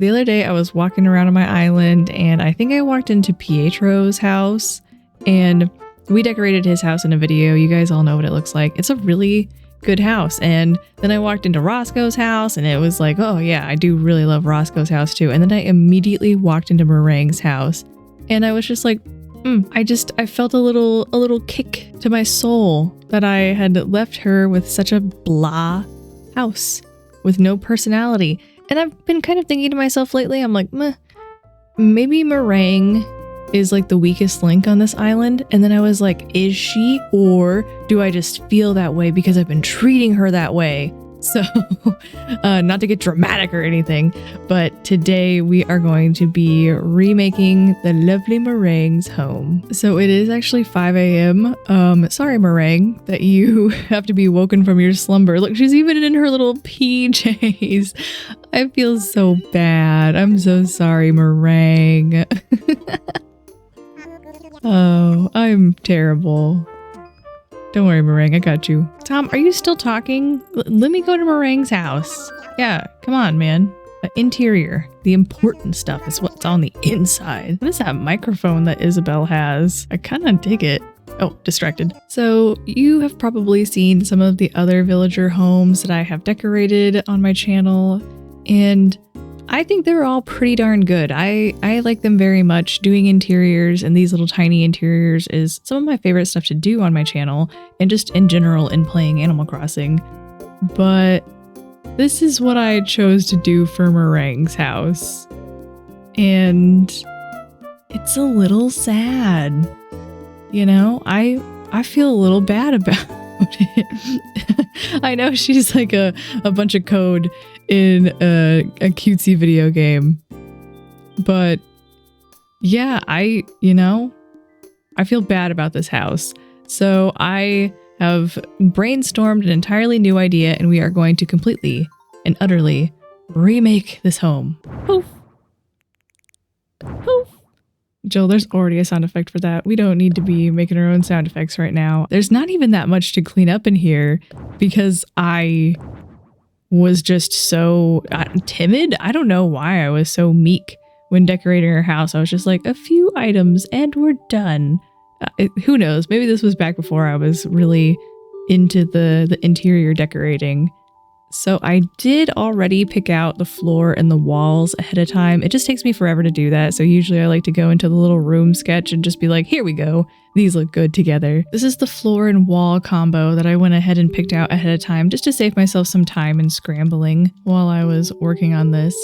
The other day I was walking around on my island and I think I walked into Pietro's house and we decorated his house in a video. You guys all know what it looks like. It's a really good house. And then I walked into Roscoe's house and it was like, oh yeah, I do really love Roscoe's house too. And then I immediately walked into Merengue's house and I was just like, I felt a little kick to my soul that I had left her with such a blah house with no personality. And I've been kind of thinking to myself lately, I'm like, maybe Merengue is like the weakest link on this island. And then I was like, is she? Or do I just feel that way because I've been treating her that way? So, not to get dramatic or anything, but today we are going to be remaking the lovely Merengue's home. So it is actually 5 a.m. Sorry, Merengue, that you have to be woken from your slumber. Look, she's even in her little PJs. I feel so bad. I'm so sorry, Merengue. Oh, I'm terrible. Don't worry, Merengue, I got you. Tom, are you still talking? Let me go to Merengue's house. Yeah, come on, man. The interior, the important stuff is what's on the inside. What is that microphone that Isabel has? I kind of dig it. Oh, distracted. So you have probably seen some of the other villager homes that I have decorated on my channel, and I think they're all pretty darn good. I like them very much. Doing interiors and these little tiny interiors is some of my favorite stuff to do on my channel and just in general in playing Animal Crossing. But this is what I chose to do for Merengue's house. And it's a little sad. You know, I feel a little bad about it. I know she's like a bunch of code in a cutesy video game, but yeah, I feel bad about this house. So I have brainstormed an entirely new idea and we are going to completely and utterly remake this home. Poof. Poof. Jill, there's already a sound effect for that. We don't need to be making our own sound effects right now. There's not even that much to clean up in here because I was just so timid. I don't know why I was so meek when decorating her house. I was just like, a few items and we're done. Who knows? Maybe this was back before I was really into the interior decorating. So I did already pick out the floor and the walls ahead of time. It just takes me forever to do that. So usually I like to go into the little room sketch and just be like, here we go. These look good together. This is the floor and wall combo that I went ahead and picked out ahead of time just to save myself some time and scrambling while I was working on this.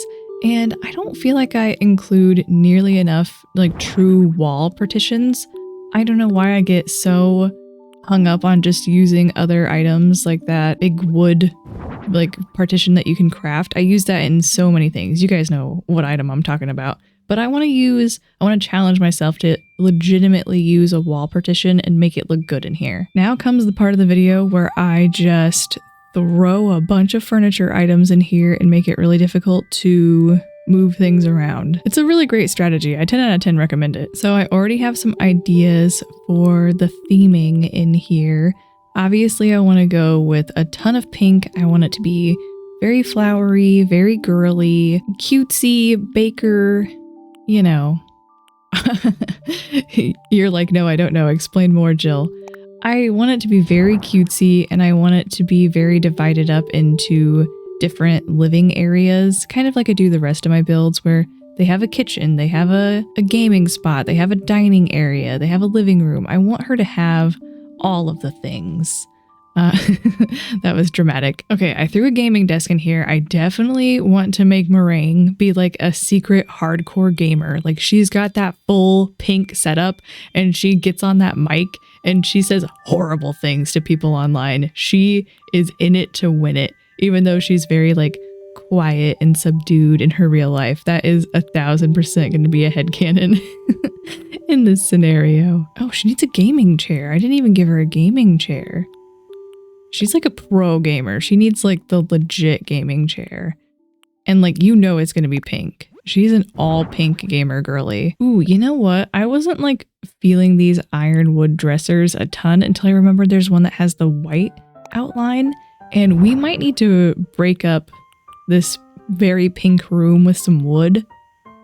And I don't feel like I include nearly enough like true wall partitions. I don't know why I get so hung up on just using other items like that big wood like partition that you can craft. I use that in so many things. You guys know what item I'm talking about. But I want to challenge myself to legitimately use a wall partition and make it look good in here. Now comes the part of the video where I just throw a bunch of furniture items in here and make it really difficult to move things around. It's a really great strategy. I 10 out of 10 recommend it. So I already have some ideas for the theming in here. Obviously, I want to go with a ton of pink. I want it to be very flowery, very girly, cutesy, baker, you know. You're like, no, I don't know. Explain more, Jill. I want it to be very cutesy and I want it to be very divided up into different living areas, kind of like I do the rest of my builds where they have a kitchen, they have a gaming spot, they have a dining area, they have a living room. I want her to have all of the things. That was dramatic. Okay, I threw a gaming desk in here. I definitely want to make Merengue be like a secret hardcore gamer. Like she's got that full pink setup and she gets on that mic and she says horrible things to people online. She is in it to win it, even though she's very like quiet and subdued in her real life. That is 1000% going to be a headcanon in this scenario. Oh, she needs a gaming chair. I didn't even give her a gaming chair. She's like a pro gamer. She needs like the legit gaming chair. And like, you know, it's going to be pink. She's an all pink gamer girly. Ooh, you know what? I wasn't like feeling these ironwood dressers a ton until I remembered there's one that has the white outline. And we might need to break up this very pink room with some wood.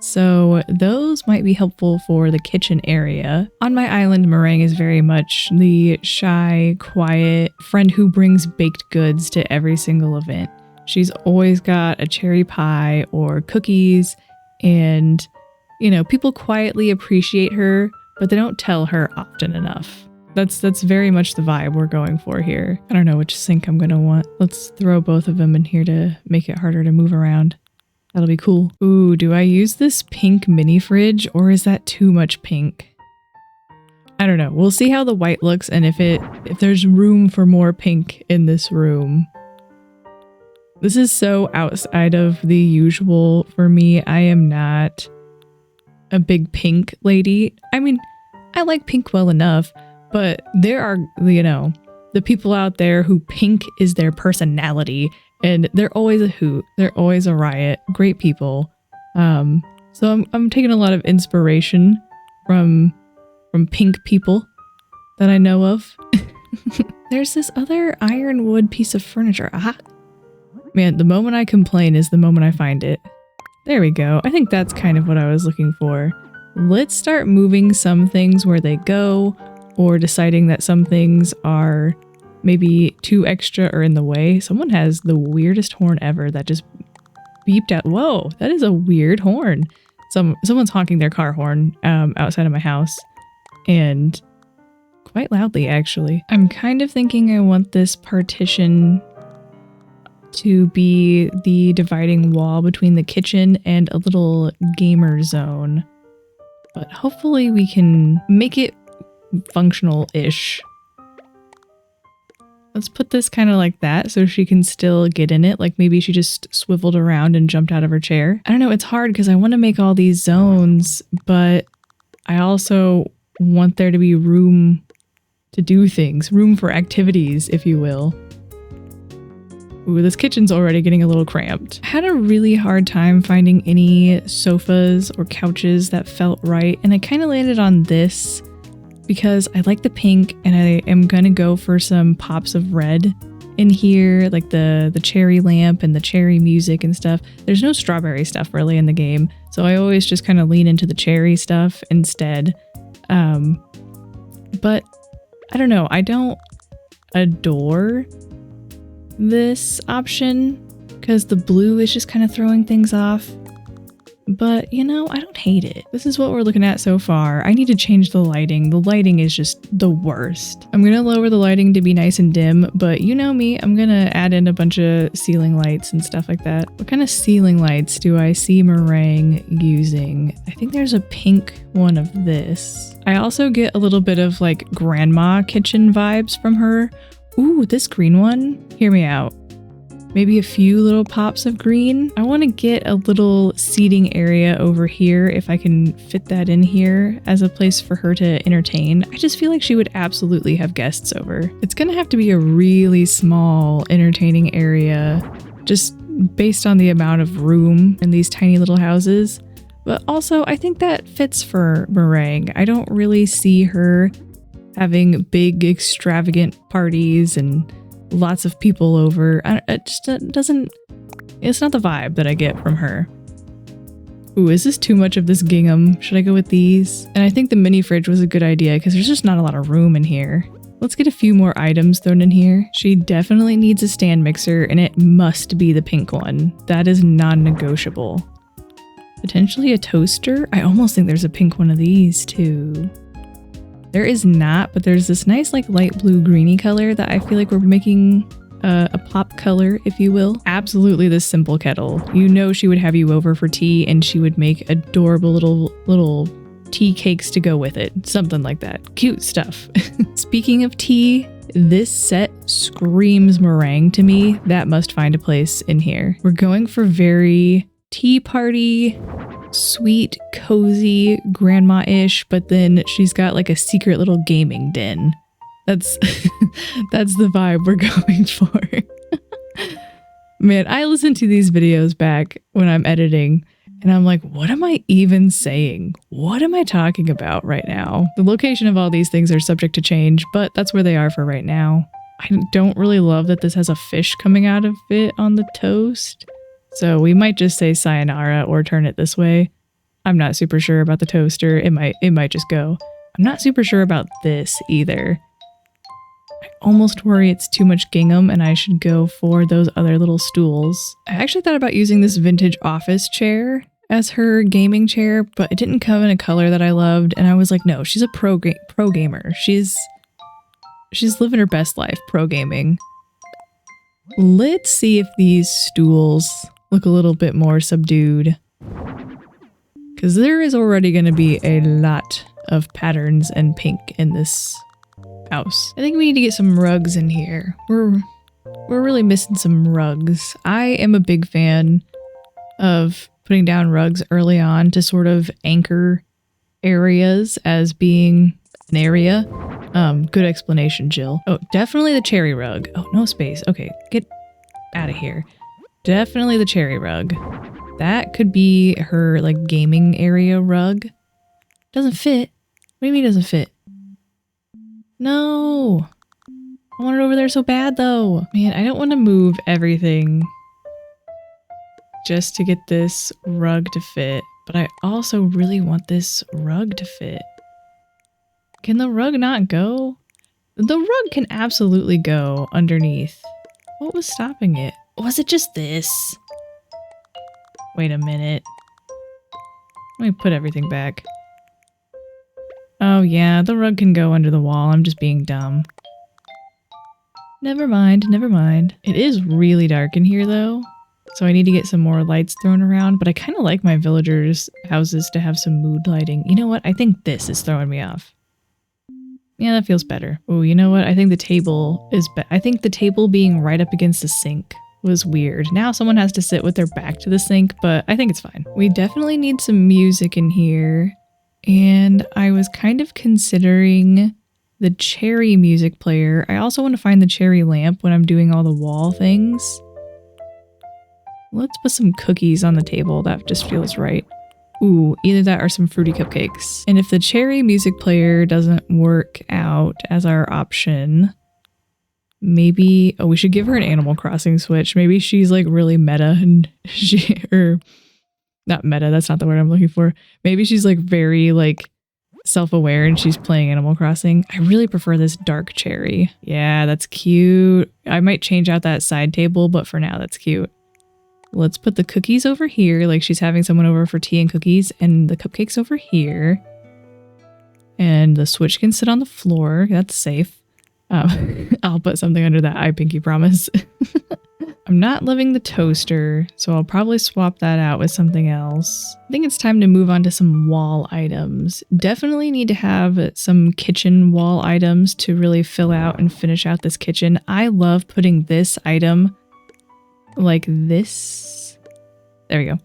So those might be helpful for the kitchen area. On my island, Merengue is very much the shy, quiet friend who brings baked goods to every single event. She's always got a cherry pie or cookies, and, you know, people quietly appreciate her, but they don't tell her often enough. That's very much the vibe we're going for here. I don't know which sink I'm gonna want. Let's throw both of them in here to make it harder to move around. That'll be cool. Ooh, do I use this pink mini fridge or is that too much pink? I don't know. We'll see how the white looks and if there's room for more pink in this room. This is so outside of the usual for me. I am not a big pink lady. I mean, I like pink well enough, but there are, you know, the people out there who pink is their personality. And they're always a hoot. They're always a riot. Great people. So I'm taking a lot of inspiration from pink people that I know of. There's this other ironwood piece of furniture. Aha! Man, the moment I complain is the moment I find it. There we go. I think that's kind of what I was looking for. Let's start moving some things where they go, or deciding that some things are maybe too extra or in the way. Someone has the weirdest horn ever that just beeped out. Whoa, that is a weird horn. Someone's honking their car horn outside of my house, and quite loudly, actually. I'm kind of thinking I want this partition to be the dividing wall between the kitchen and a little gamer zone. But hopefully we can make it functional-ish. Let's put this kind of like that so she can still get in it. Like maybe she just swiveled around and jumped out of her chair. I don't know, it's hard because I want to make all these zones, but I also want there to be room to do things. Room for activities, if you will. Ooh, this kitchen's already getting a little cramped. I had a really hard time finding any sofas or couches that felt right, and I kind of landed on this because I like the pink and I am gonna go for some pops of red in here, like the cherry lamp and the cherry music and stuff. There's no strawberry stuff really in the game, so I always just kind of lean into the cherry stuff instead. But I don't know, I don't adore this option because the blue is just kind of throwing things off. But, you know, I don't hate it. This is what we're looking at so far. I need to change the lighting. The lighting is just the worst. I'm going to lower the lighting to be nice and dim, but you know me, I'm going to add in a bunch of ceiling lights and stuff like that. What kind of ceiling lights do I see Merengue using? I think there's a pink one of this. I also get a little bit of like grandma kitchen vibes from her. Ooh, this green one? Hear me out. Maybe a few little pops of green. I want to get a little seating area over here if I can fit that in here as a place for her to entertain. I just feel like she would absolutely have guests over. It's gonna have to be a really small entertaining area just based on the amount of room in these tiny little houses. But also I think that fits for Merengue. I don't really see her having big extravagant parties and lots of people over. It just doesn't, it's not the vibe that I get from her. Ooh, is this too much of this gingham? Should I go with these? And I think the mini fridge was a good idea because there's just not a lot of room in here. Let's get a few more items thrown in here. She definitely needs a stand mixer and it must be the pink one. That is non-negotiable. Potentially a toaster? I almost think there's a pink one of these too. There is not, but there's this nice like light blue greeny color that I feel like we're making a pop color, if you will. Absolutely this simple kettle. You know she would have you over for tea and she would make adorable little tea cakes to go with it. Something like that. Cute stuff. Speaking of tea, this set screams Merengue to me. That must find a place in here. We're going for very tea party, sweet, cozy, grandma-ish, but then she's got like a secret little gaming den. That's that's the vibe we're going for. Man, I listen to these videos back when I'm editing and I'm like, what am I even saying? What am I talking about right now? The location of all these things are subject to change, but that's where they are for right now. I don't really love that this has a fish coming out of it on the toast. So we might just say sayonara or turn it this way. I'm not super sure about the toaster. It might just go. I'm not super sure about this either. I almost worry it's too much gingham and I should go for those other little stools. I actually thought about using this vintage office chair as her gaming chair, but it didn't come in a color that I loved, and I was like, no, she's a pro gamer. She's living her best life, pro gaming. Let's see if these stools look a little bit more subdued. Because there is already going to be a lot of patterns and pink in this house. I think we need to get some rugs in here. We're really missing some rugs. I am a big fan of putting down rugs early on to sort of anchor areas as being an area. Good explanation, Jill. Oh, definitely the cherry rug. Oh, no space. Okay, get out of here. Definitely the cherry rug. That could be her, like, gaming area rug. Doesn't fit. What do you mean doesn't fit? No! I want it over there so bad, though. Man, I don't want to move everything just to get this rug to fit, but I also really want this rug to fit. Can the rug not go? The rug can absolutely go underneath. What was stopping it? Was it just this? Wait a minute. Let me put everything back. Oh yeah, the rug can go under the wall. I'm just being dumb. Never mind, never mind. It is really dark in here though, so I need to get some more lights thrown around, but I kind of like my villagers' houses to have some mood lighting. You know what? I think this is throwing me off. Yeah, that feels better. Oh, you know what? I think the table is I think the table being right up against the sink was weird. Now someone has to sit with their back to the sink, but I think it's fine. We definitely need some music in here. And I was kind of considering the cherry music player. I also want to find the cherry lamp when I'm doing all the wall things. Let's put some cookies on the table. That just feels right. Ooh, either that or some fruity cupcakes. And if the cherry music player doesn't work out as our option, maybe, oh, we should give her an Animal Crossing Switch. Maybe she's like really meta and not meta, that's not the word I'm looking for. Maybe she's like very like self-aware and she's playing Animal Crossing. I really prefer this dark cherry. Yeah, that's cute. I might change out that side table, but for now that's cute. Let's put the cookies over here, like she's having someone over for tea and cookies, and the cupcakes over here. And the Switch can sit on the floor. That's safe. I'll put something under that, I pinky promise. I'm not loving the toaster, so I'll probably swap that out with something else. I think it's time to move on to some wall items. Definitely need to have some kitchen wall items to really fill out and finish out this kitchen. I love putting this item like this. There we go.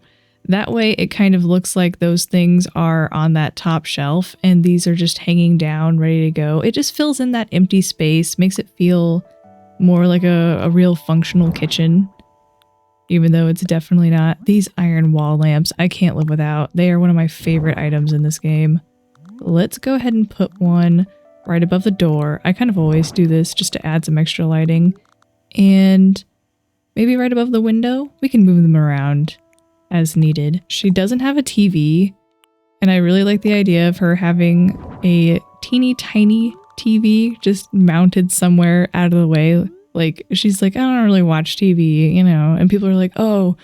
That way it kind of looks like those things are on that top shelf and these are just hanging down, ready to go. It just fills in that empty space, makes it feel more like a real functional kitchen, even though it's definitely not. These iron wall lamps, I can't live without. They are one of my favorite items in this game. Let's go ahead and put one right above the door. I kind of always do this just to add some extra lighting. And maybe right above the window. We can move them around as needed. She doesn't have a TV, and I really like the idea of her having a teeny tiny TV just mounted somewhere out of the way. Like, she's like, I don't really watch TV, you know, and people are like, oh,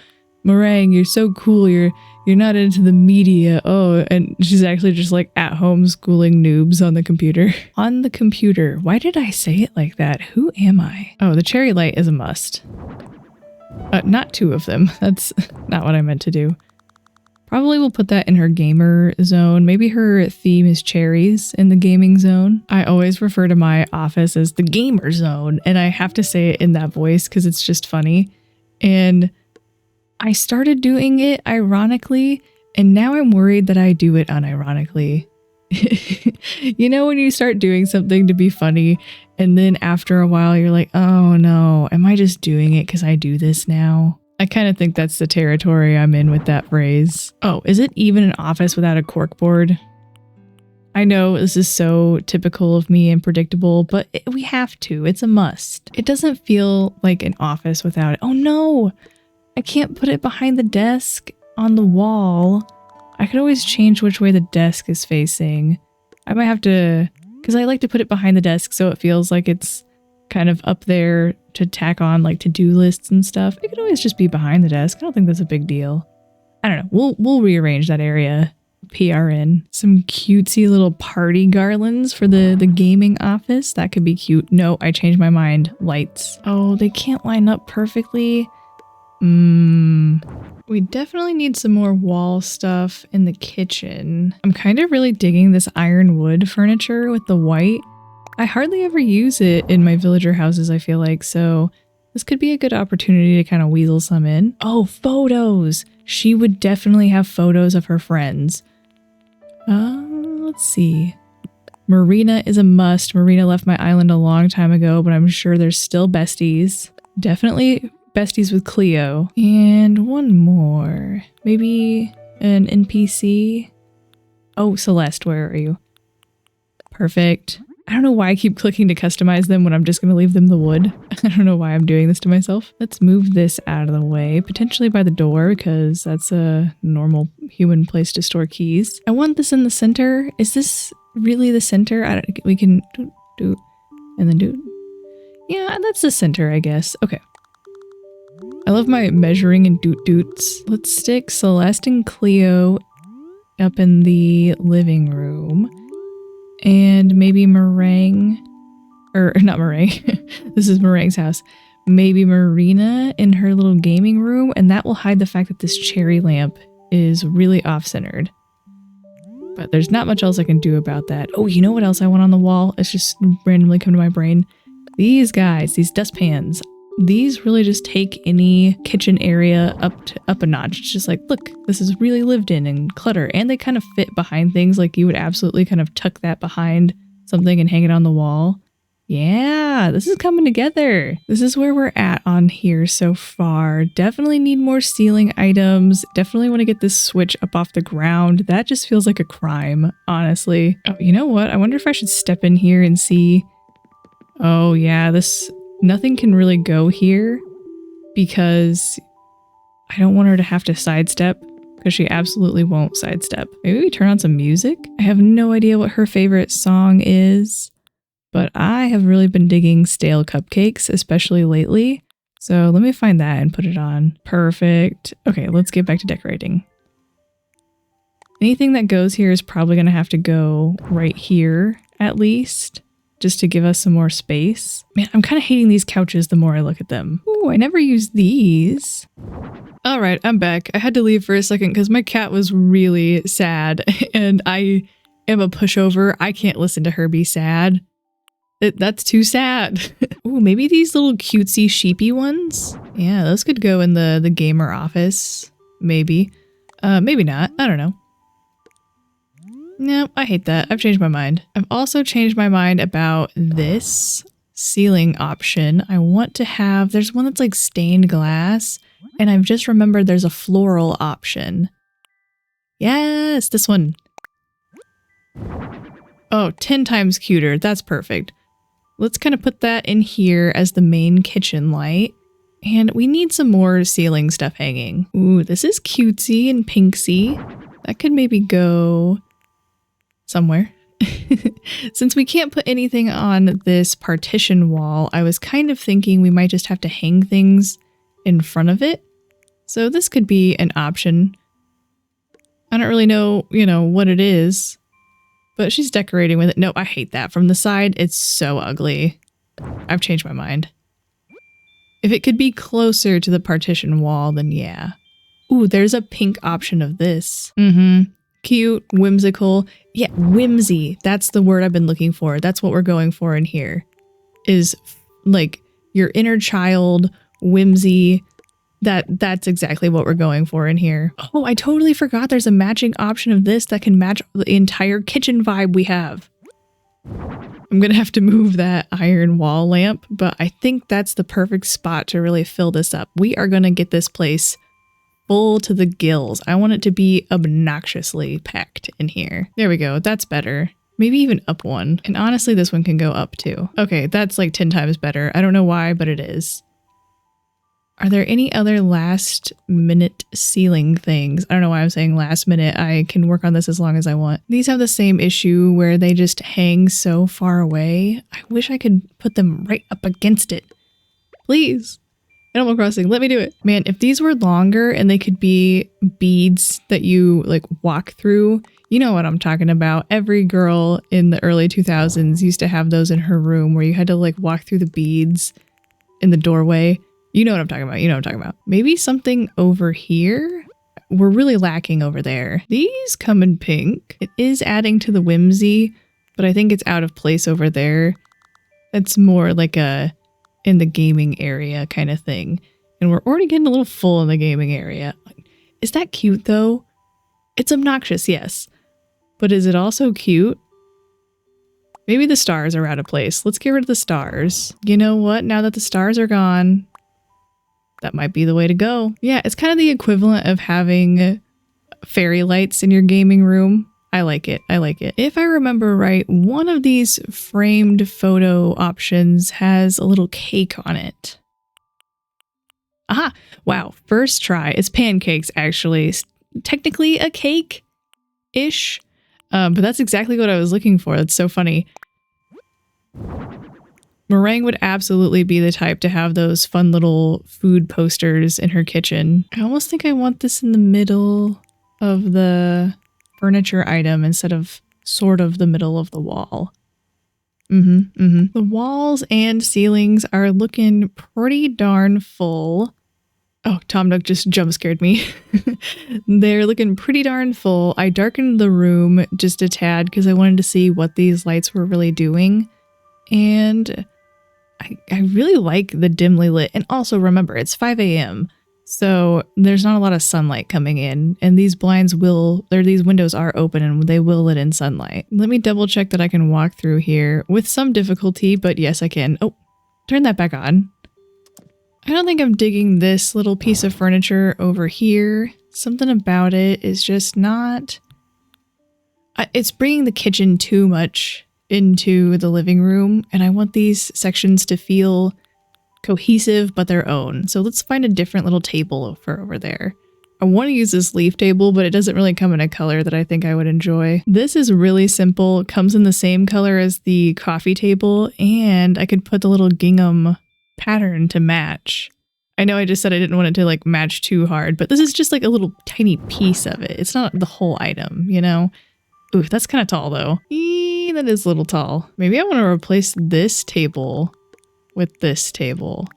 Merengue, you're so cool, you're not into the media. Oh, and she's actually just like at home schooling noobs on the computer. On the computer. Why did I say it like that? Who am I? Oh, the cherry light is a must. Not two of them. That's not what I meant to do. Probably will put that in her gamer zone. Maybe her theme is cherries in the gaming zone. I always refer to my office as the gamer zone, and I have to say it in that voice because it's just funny. And I started doing it ironically, and now I'm worried that I do it unironically. You know, when you start doing something to be funny, and then after a while you're like, oh no, am I just doing it because I do this now? I kind of think that's the territory I'm in with that phrase. Oh, is it even an office without a corkboard? I know this is so typical of me and predictable, but we have to. It's a must. It doesn't feel like an office without it. Oh no! I can't put it behind the desk on the wall. I could always change which way the desk is facing. I might have to, because I like to put it behind the desk so it feels like it's kind of up there to tack on like to-do lists and stuff. It could always just be behind the desk. I don't think that's a big deal. I don't know. We'll rearrange that area. PRN. Some cutesy little party garlands for the gaming office. That could be cute. No, I changed my mind. Lights. Oh, they can't line up perfectly. We definitely need some more wall stuff in the kitchen. I'm kind of really digging this ironwood furniture with the white. I hardly ever use it in my villager houses, I feel like, so this could be a good opportunity to kind of weasel some in. Oh, photos! She would definitely have photos of her friends. Let's see. Marina is a must. Marina left my island a long time ago, but I'm sure they're still besties. Definitely besties with Cleo. And one more. Maybe an NPC? Oh, Celeste, where are you? Perfect. I don't know why I keep clicking to customize them when I'm just going to leave them the wood. I don't know why I'm doing this to myself. Let's move this out of the way, potentially by the door, because that's a normal human place to store keys. I want this in the center. Is this really the center? We can do and then do. Yeah, that's the center, I guess. Okay. I love my measuring and doot-doots. Let's stick Celeste and Cleo up in the living room. And maybe Merengue, or not Merengue, this is Merengue's house. Maybe Marina in her little gaming room, and that will hide the fact that this cherry lamp is really off-centered. But there's not much else I can do about that. Oh, you know what else I want on the wall? It's just randomly come to my brain. These guys, these dustpans. These really just take any kitchen area up a notch. It's just like, look, this is really lived in and clutter. And they kind of fit behind things. Like you would absolutely kind of tuck that behind something and hang it on the wall. Yeah, this is coming together. This is where we're at on here so far. Definitely need more ceiling items. Definitely want to get this switch up off the ground. That just feels like a crime, honestly. Oh, you know what? I wonder if I should step in here and see. Oh yeah, nothing can really go here because I don't want her to have to sidestep because she absolutely won't sidestep. Maybe we turn on some music? I have no idea what her favorite song is, but I have really been digging stale cupcakes, especially lately. So let me find that and put it on. Perfect. Okay, let's get back to decorating. Anything that goes here is probably going to have to go right here at least, just to give us some more space. Man, I'm kind of hating these couches the more I look at them. Ooh, I never used these. All right, I'm back. I had to leave for a second because my cat was really sad and I am a pushover. I can't listen to her be sad. That's too sad. Ooh, maybe these little cutesy sheepy ones? Yeah, those could go in the gamer office. Maybe. Maybe not. I don't know. No, I hate that. I've changed my mind. I've also changed my mind about this ceiling option. I want to have, there's one that's like stained glass, and I've just remembered there's a floral option. Yes, this one. Oh, 10 times cuter. That's perfect. Let's kind of put that in here as the main kitchen light. And we need some more ceiling stuff hanging. Ooh, this is cutesy and pinksy. That could maybe go somewhere. Since we can't put anything on this partition wall, I was kind of thinking we might just have to hang things in front of it. So this could be an option. I don't really know, what it is, but she's decorating with it. No, I hate that. From the side, it's so ugly. I've changed my mind. If it could be closer to the partition wall, then yeah. Ooh, there's a pink option of this. Cute, whimsical. Yeah, whimsy. That's the word I've been looking for. That's what we're going for in here. Is like your inner child, whimsy. That's exactly what we're going for in here. Oh, I totally forgot there's a matching option of this that can match the entire kitchen vibe we have. I'm gonna have to move that iron wall lamp, but I think that's the perfect spot to really fill this up. We are gonna get this place full to the gills. I want it to be obnoxiously packed in here. There we go. That's better. Maybe even up one. And honestly, this one can go up too. Okay, that's like 10 times better. I don't know why, but it is. Are there any other last minute ceiling things? I don't know why I'm saying last minute. I can work on this as long as I want. These have the same issue where they just hang so far away. I wish I could put them right up against it. Please. Animal Crossing, let me do it. Man, if these were longer and they could be beads that you like walk through, you know what I'm talking about. Every girl in the early 2000s used to have those in her room where you had to like walk through the beads in the doorway. You know what I'm talking about. You know what I'm talking about. Maybe something over here? We're really lacking over there. These come in pink. It is adding to the whimsy, but I think it's out of place over there. It's more like a in the gaming area kind of thing. And we're already getting a little full in the gaming area. Is that cute though? It's obnoxious, yes. But is it also cute? Maybe the stars are out of place. Let's get rid of the stars. You know what? Now that the stars are gone, that might be the way to go. Yeah, it's kind of the equivalent of having fairy lights in your gaming room. I like it. I like it. If I remember right, one of these framed photo options has a little cake on it. Aha! Wow, first try. It's pancakes, actually. Technically a cake-ish, but that's exactly what I was looking for. That's so funny. Merengue would absolutely be the type to have those fun little food posters in her kitchen. I almost think I want this in the middle of the furniture item instead of sort of the middle of the wall. The walls and ceilings are looking pretty darn full. Oh, Tom Nook just jump scared me. They're looking pretty darn full. I darkened the room just a tad because I wanted to see what these lights were really doing. And I really like the dimly lit. And also remember, it's 5 a.m. So there's not a lot of sunlight coming in. And these these windows are open and they will let in sunlight. Let me double check that I can walk through here with some difficulty, but yes, I can. Oh, turn that back on. I don't think I'm digging this little piece of furniture over here. Something about it is just not... It's bringing the kitchen too much into the living room, and I want these sections to feel cohesive but their own. So let's find a different little table for over there. I want to use this leaf table, but it doesn't really come in a color that I think I would enjoy. This is really simple. It comes in the same color as the coffee table, and I could put the little gingham pattern to match. I know I just said I didn't want it to like match too hard, but this is just like a little tiny piece of it. It's not the whole item, you know? Ooh, that's kind of tall though. That is a little tall. Maybe I want to replace this table with this table.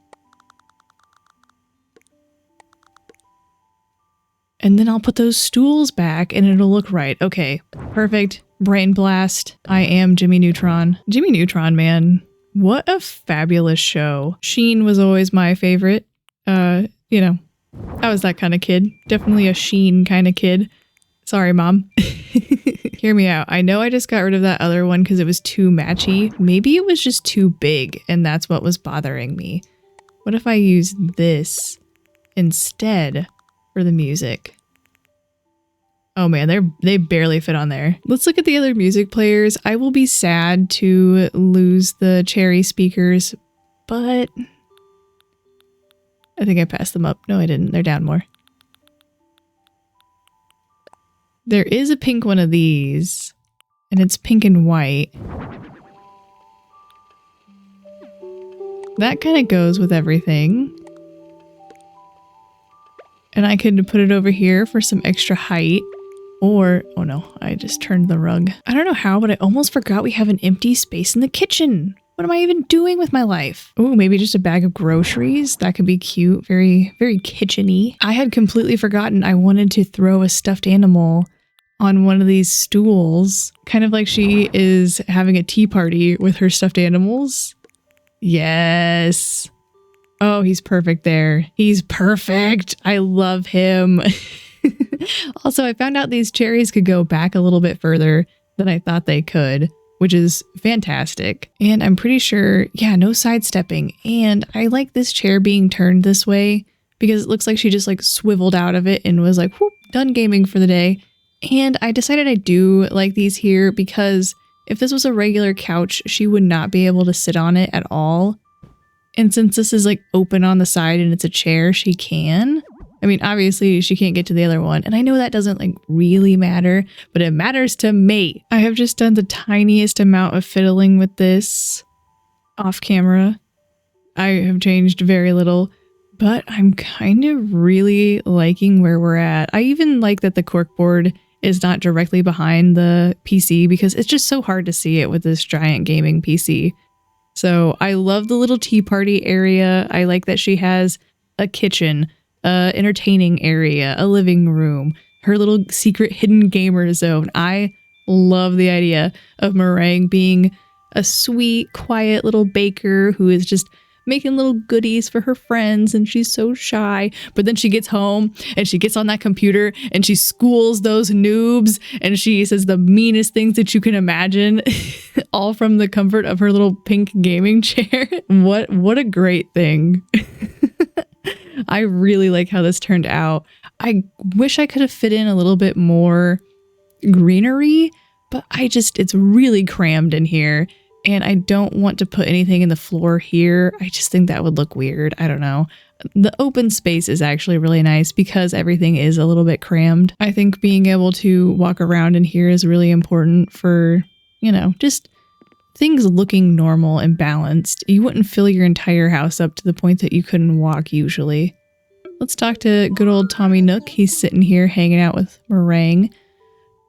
And then I'll put those stools back and it'll look right. Okay, perfect. Brain blast. I am Jimmy Neutron. Jimmy Neutron, man. What a fabulous show. Sheen was always my favorite. You know, I was that kind of kid. Definitely a Sheen kind of kid. Sorry, Mom. Hear me out. I know I just got rid of that other one because it was too matchy. Maybe it was just too big and that's what was bothering me. What if I use this instead for the music? Oh man, they barely fit on there. Let's look at the other music players. I will be sad to lose the cherry speakers, but I think I passed them up. No, I didn't. They're down more. There is a pink one of these, and it's pink and white. That kind of goes with everything. And I could put it over here for some extra height. Or, oh no, I just turned the rug. I don't know how, but I almost forgot we have an empty space in the kitchen. What am I even doing with my life? Oh, maybe just a bag of groceries. That could be cute. Very, very kitchen-y. I had completely forgotten I wanted to throw a stuffed animal on one of these stools, kind of like she is having a tea party with her stuffed animals. Yes. Oh, he's perfect there. He's perfect. I love him. Also, I found out these cherries could go back a little bit further than I thought they could, which is fantastic. And I'm pretty sure, yeah, no sidestepping. And I like this chair being turned this way because it looks like she just like swiveled out of it and was like, whoop, done gaming for the day. And I decided I do like these here because if this was a regular couch, she would not be able to sit on it at all. And since this is like open on the side and it's a chair, she can. I mean, obviously she can't get to the other one. And I know that doesn't like really matter, but it matters to me. I have just done the tiniest amount of fiddling with this off camera. I have changed very little, but I'm kind of really liking where we're at. I even like that the corkboard is not directly behind the PC because it's just so hard to see it with this giant gaming PC. So I love the little tea party area. I like that she has a kitchen, entertaining area, a living room, her little secret hidden gamer zone. I love the idea of Merengue being a sweet, quiet little baker who is just making little goodies for her friends, and she's so shy. But then she gets home and she gets on that computer and she schools those noobs and she says the meanest things that you can imagine, all from the comfort of her little pink gaming chair. What a great thing. I really like how this turned out. I wish I could have fit in a little bit more greenery, but it's really crammed in here. And I don't want to put anything in the floor here. I just think that would look weird. I don't know. The open space is actually really nice because everything is a little bit crammed. I think being able to walk around in here is really important for, you know, just things looking normal and balanced. You wouldn't fill your entire house up to the point that you couldn't walk usually. Let's talk to good old Tommy Nook. He's sitting here hanging out with Merengue.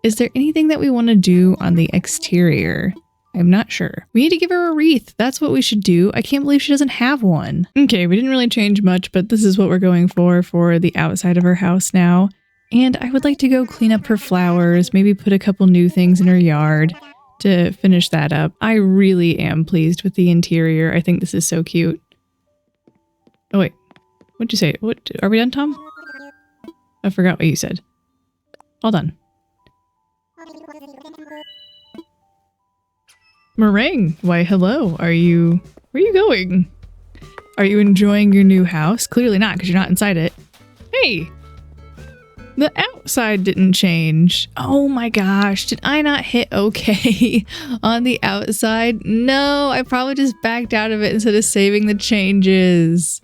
Is there anything that we want to do on the exterior? I'm not sure. We need to give her a wreath. That's what we should do. I can't believe she doesn't have one. Okay, we didn't really change much, but this is what we're going for the outside of her house now. And I would like to go clean up her flowers, maybe put a couple new things in her yard to finish that up. I really am pleased with the interior. I think this is so cute. Oh wait, what'd you say? What, are we done, Tom? I forgot what you said. All done. Merengue, why hello, where are you going? Are you enjoying your new house? Clearly not, because you're not inside it. Hey, the outside didn't change. Oh my gosh, did I not hit okay on the outside? No, I probably just backed out of it instead of saving the changes.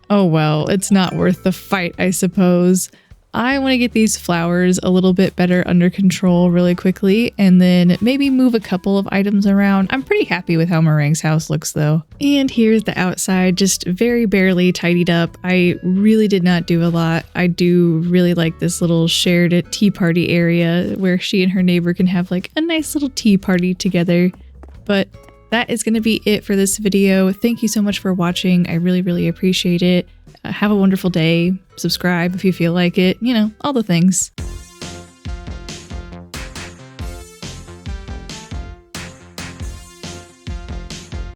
Oh well, it's not worth the fight, I suppose. I want to get these flowers a little bit better under control really quickly and then maybe move a couple of items around. I'm pretty happy with how Merengue's house looks though. And here's the outside, just very barely tidied up. I really did not do a lot. I do really like this little shared tea party area where she and her neighbor can have like a nice little tea party together. But that is going to be it for this video. Thank you so much for watching. I really, really appreciate it. Have a wonderful day. Subscribe if you feel like it. You know, all the things.